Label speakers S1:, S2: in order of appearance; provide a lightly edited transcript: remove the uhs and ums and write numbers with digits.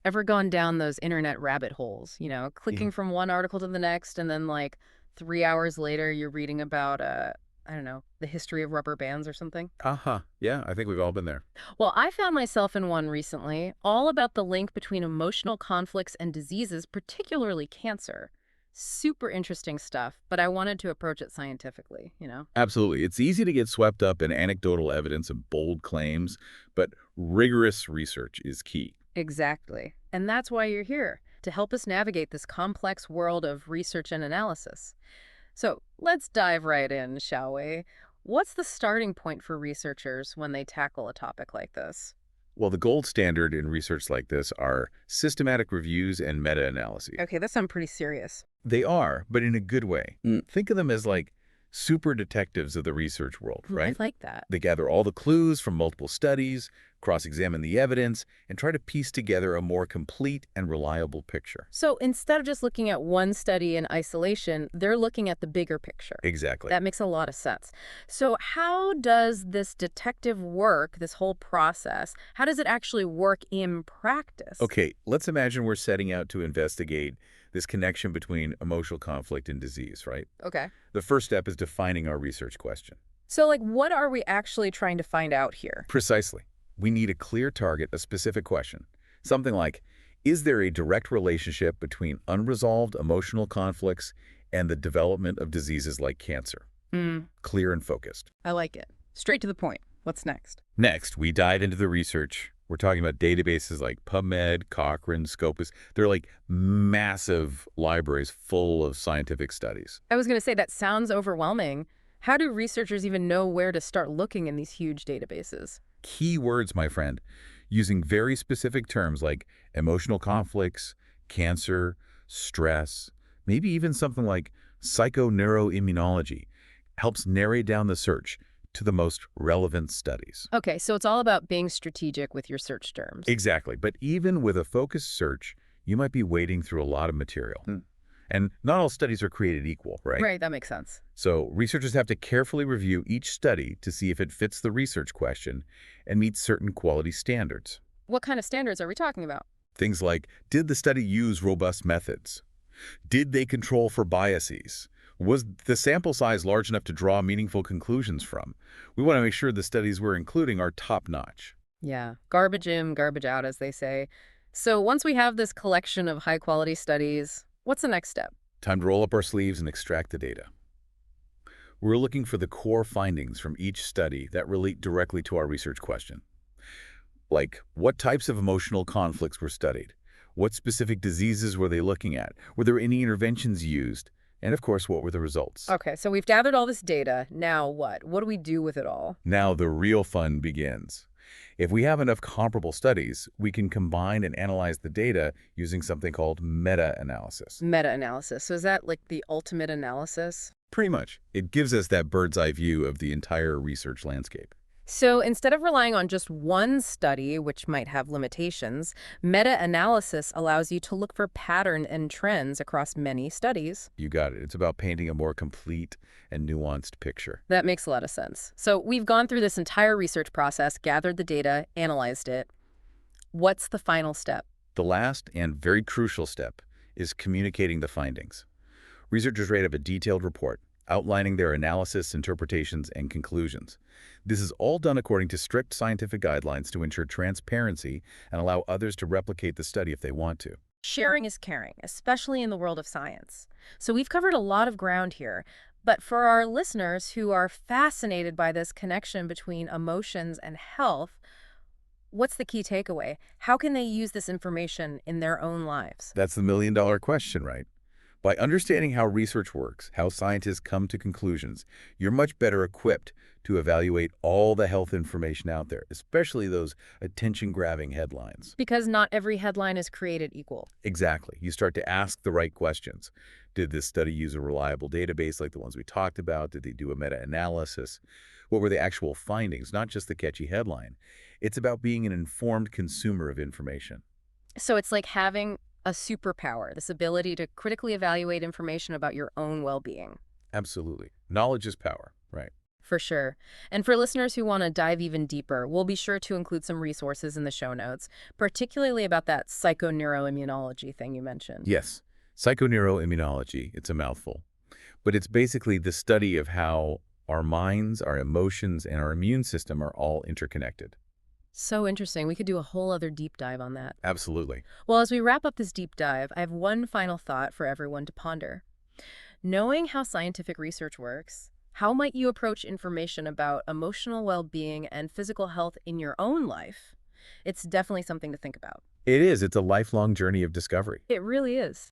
S1: Ever gone down those internet rabbit holes,
S2: Yeah.
S1: clicking from one article to the next, and then like 3 hours later, you're reading about, I don't know, the history of rubber bands or something?
S2: Uh-huh. Yeah, I think we've all been there.
S1: Well, I found myself in one recently, all about the link between emotional conflicts and diseases, particularly cancer. Super interesting stuff, but I wanted to approach it scientifically?
S2: Absolutely. It's easy to get swept up in anecdotal evidence and bold claims, but rigorous research is key.
S1: Exactly. And that's why you're here, to help us navigate this complex world of research and analysis. So let's dive right in, shall we? What's the starting point for researchers when they tackle a topic like this?
S2: Well, the gold standard in research like this are systematic reviews and meta-analyses.
S1: Okay, that sounds pretty serious.
S2: They are, but in a good way. Think of them as like super detectives of the research world,
S1: Ooh, I
S2: right?
S1: like that.
S2: They gather all the clues from multiple studies, cross-examine the evidence, and try to piece together a more complete and reliable picture.
S1: So instead of just looking at one study in isolation, they're looking at the bigger picture.
S2: Exactly.
S1: That makes a lot of sense. So how does this detective work, this whole process, how does it actually work in practice?
S2: Okay, let's imagine we're setting out to investigate this connection between emotional conflict and disease, right?
S1: Okay.
S2: The first step is defining our research question.
S1: So like what are we actually trying to find out here?
S2: Precisely. We need a clear target, a specific question. Something like, is there a direct relationship between unresolved emotional conflicts and the development of diseases like cancer?
S1: Hmm,
S2: Clear and focused.
S1: I like it. Straight to the point. What's next?
S2: Next, we dive into the research. We're talking about databases like PubMed, Cochrane, Scopus. They're like massive libraries full of scientific studies.
S1: I was going to say that sounds overwhelming. How do researchers even know where to start looking in these huge databases?
S2: Key words, my friend, using very specific terms like emotional conflicts, cancer, stress, maybe even something like psychoneuroimmunology helps narrow down the search to the most relevant studies.
S1: Okay, so it's all about being strategic with your search terms.
S2: Exactly. But even with a focused search, you might be wading through a lot of material. And not all studies are created equal, right?
S1: Right, that makes sense.
S2: So researchers have to carefully review each study to see if it fits the research question and meets certain quality standards.
S1: What kind of standards are we talking about?
S2: Things like, did the study use robust methods? Did they control for biases? Was the sample size large enough to draw meaningful conclusions from? We want to make sure the studies we're including are top-notch.
S1: Yeah, garbage in, garbage out, as they say. So once we have this collection of high-quality studies, what's the next step?
S2: Time to roll up our sleeves and extract the data. We're looking for the core findings from each study that relate directly to our research question. Like, what types of emotional conflicts were studied? What specific diseases were they looking at? Were there any interventions used? And of course, what were the results?
S1: Okay, so we've gathered all this data. Now what? What do we do with it all?
S2: Now the real fun begins. If we have enough comparable studies, we can combine and analyze the data using something called meta-analysis.
S1: Meta-analysis. So is that like the ultimate analysis?
S2: Pretty much. It gives us that bird's eye view of the entire research landscape.
S1: So instead of relying on just one study, which might have limitations, meta-analysis allows you to look for pattern and trends across many studies.
S2: You got it. It's about painting a more complete and nuanced picture.
S1: That makes a lot of sense. So we've gone through this entire research process, gathered the data, analyzed it. What's the final step?
S2: The last and very crucial step is communicating the findings. Researchers write up a detailed report outlining their analysis, interpretations, and conclusions. This is all done according to strict scientific guidelines to ensure transparency and allow others to replicate the study if they want to.
S1: Sharing is caring, especially in the world of science. So we've covered a lot of ground here. But for our listeners who are fascinated by this connection between emotions and health, what's the key takeaway? How can they use this information in their own lives?
S2: That's the million-dollar question, right? By understanding how research works, how scientists come to conclusions, you're much better equipped to evaluate all the health information out there, especially those attention-grabbing headlines.
S1: Because not every headline is created equal.
S2: Exactly. You start to ask the right questions. Did this study use a reliable database like the ones we talked about? Did they do a meta-analysis? What were the actual findings, not just the catchy headline? It's about being an informed consumer of information.
S1: So it's like having a superpower, this ability to critically evaluate information about your own well-being.
S2: Absolutely. Knowledge is power, right?
S1: For sure. And for listeners who want to dive even deeper, we'll be sure to include some resources in the show notes, particularly about that psychoneuroimmunology thing you mentioned.
S2: Yes, psychoneuroimmunology, it's a mouthful. But it's basically the study of how our minds, our emotions, and our immune system are all interconnected.
S1: So interesting. We could do a whole other deep dive on that.
S2: Absolutely.
S1: Well, as we wrap up this deep dive, I have one final thought for everyone to ponder. Knowing how scientific research works, how might you approach information about emotional well-being and physical health in your own life? It's definitely something to think about.
S2: It is. It's a lifelong journey of discovery.
S1: It really is.